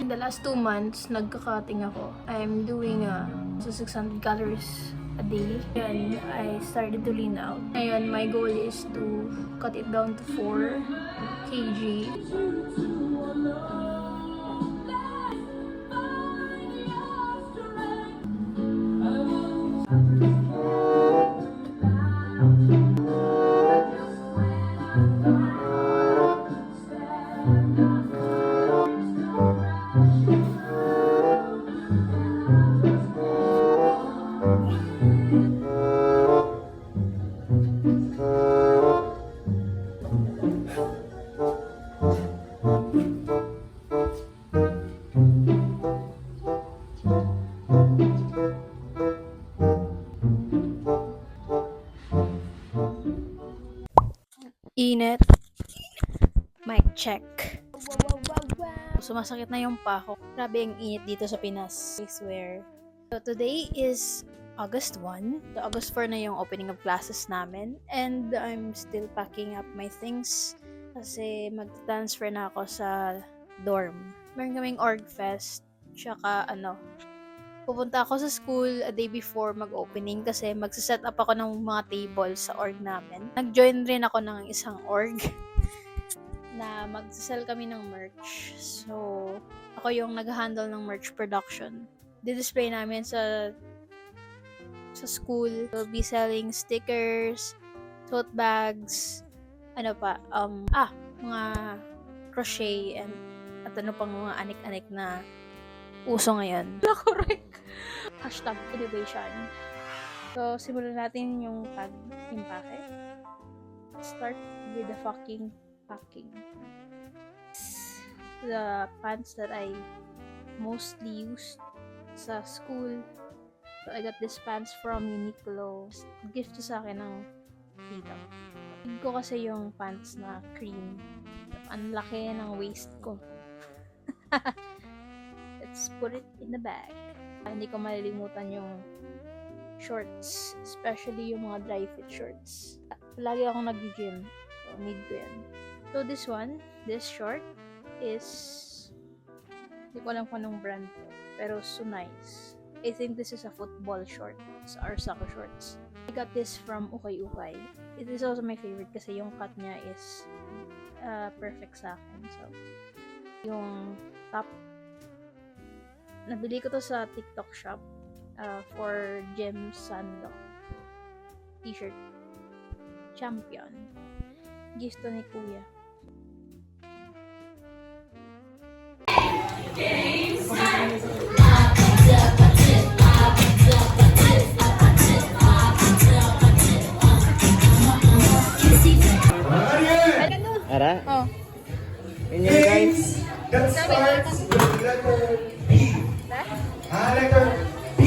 In the last 2 months, nagka-cutting ako. I'm doing so 600 calories a day. And I started to lean out. Ngayon, my goal is to cut it down to 4 kg. Init. Mic check. Sumasakit na yung pako. Grabe ang init dito sa Pinas. I swear. So today is August 1. So August 4 na yung opening of classes namin. And I'm still packing up my things. Kasi mag-transfer na ako sa dorm. Meron kaming org fest. Tsaka pupunta ako sa school a day before mag-opening kasi magsiset up ako ng mga tables sa org namin. Nag-join rin ako ng isang org na mag-sell kami ng merch. So, ako yung nag-handle ng merch production. Di-display namin sa school. We'll be selling stickers, tote bags, mga crochet at pang mga anik-anik na uso ngayon. Correct. Hashtag innovation. So, simulan natin yung pag-impake. Start with the fucking packing. The pants that I mostly used sa school. So, I got this pants from Uniqlo. Gift to sa akin ng tita. Hindi ko kasi yung pants na cream. Ang laki ng waist ko. Let's put it in the bag. Hindi ko malilimutan yung shorts, especially yung mga dry fit shorts. Lagi akong nag-gym, so need ko yan. So this short is, hindi ko alam kung anong brand to, pero so nice. I think this is a football shorts or soccer shorts. I got this from Ukay Ukay. It is also my favorite kasi yung cut niya is perfect sa akin. So, yung top, nabili ko to sa TikTok shop for Gem Sando t-shirt. Champion. Gift to ni Kuya. Ara? Oh. Yun yun guys. That starts with the letter P. Letter P.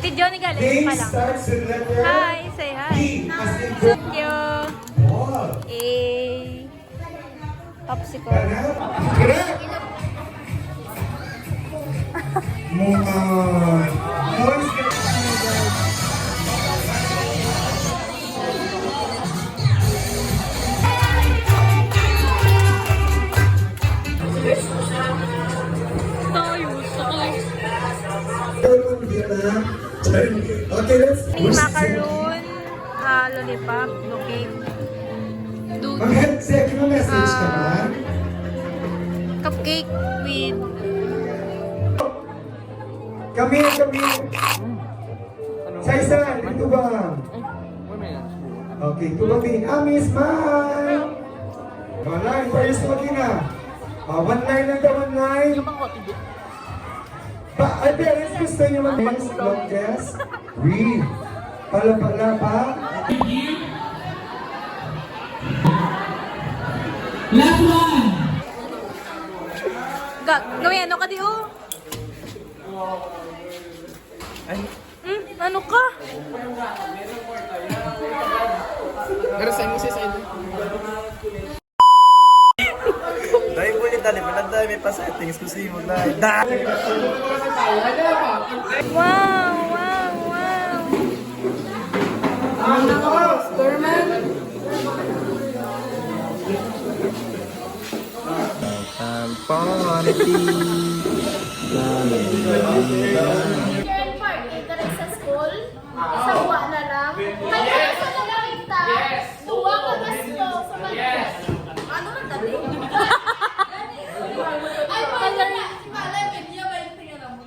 Si Johnny galing Name pa lang. starts with letter Hi, say hi. P. As in Thank you. ball. Popsicle. Correct. Okay, let's Macaroon, lollipop, cake, dude, mag-headset yung message ka ba? cupcake with Kami. Sa isa, dito ba? Okay, tubagin. Ami, smile! Line, first tubagin na. One line lang daw, one line. Ay, parents, gusto niyo mag-miss longest? Read. Pala pa. Last one. Gawin ano ka di oh? Ano ka? Pero sa inyo sa ito. Dahil ulit tali, pinagdami may pa settings ko siya mo dahil. Wow, wow, wow. Girl part, interest sa school, isang buwan na lang. May kaso na lang kita, tuwa ka gasto sa mag-dress. Ano na dali? Ay, wala na. Malay, may niya ba yung tingin mo?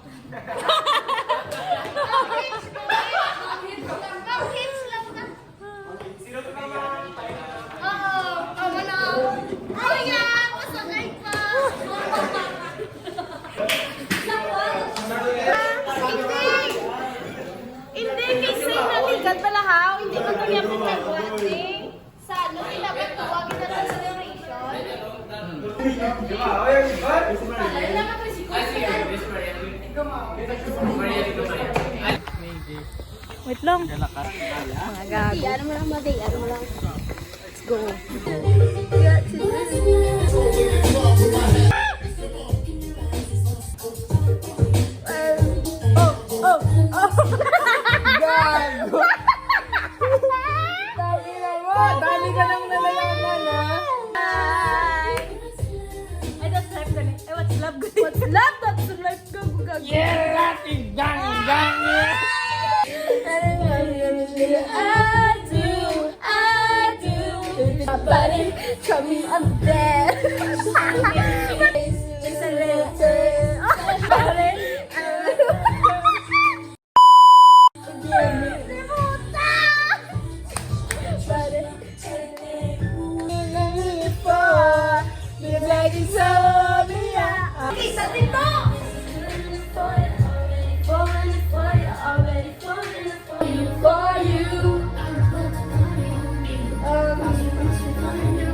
Hits lang na. Oo, tama na. Ay, yan, masakay pa. Hindi kasi naligat palahaw. Hindi ko nagyapin ng acting. Sa ano, ilabat ko, wag na sa celebration. Ayun lang ako si Kuya. Wait lang. Mga gago. Ano mo lang, Maday? Ano mo lang? Let's go. Dali ka nang nalalaman ha. Ay, that's life gani. Ay, what's love gani? What's love? That's life gani. Yeah, Latin gang gang. I do. Body coming up there. It's a letter. Isa dito! For you.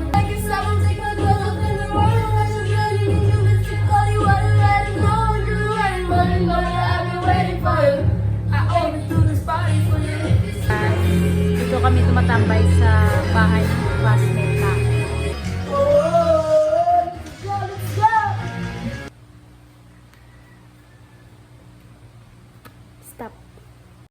Like if someone take my clothes off in the morning, when I'm ready to do this, you call you want to let it go, and you're running, money, I've been waiting for you. I only do this party for you. Dito kami tumatambay sa bahay ng classmate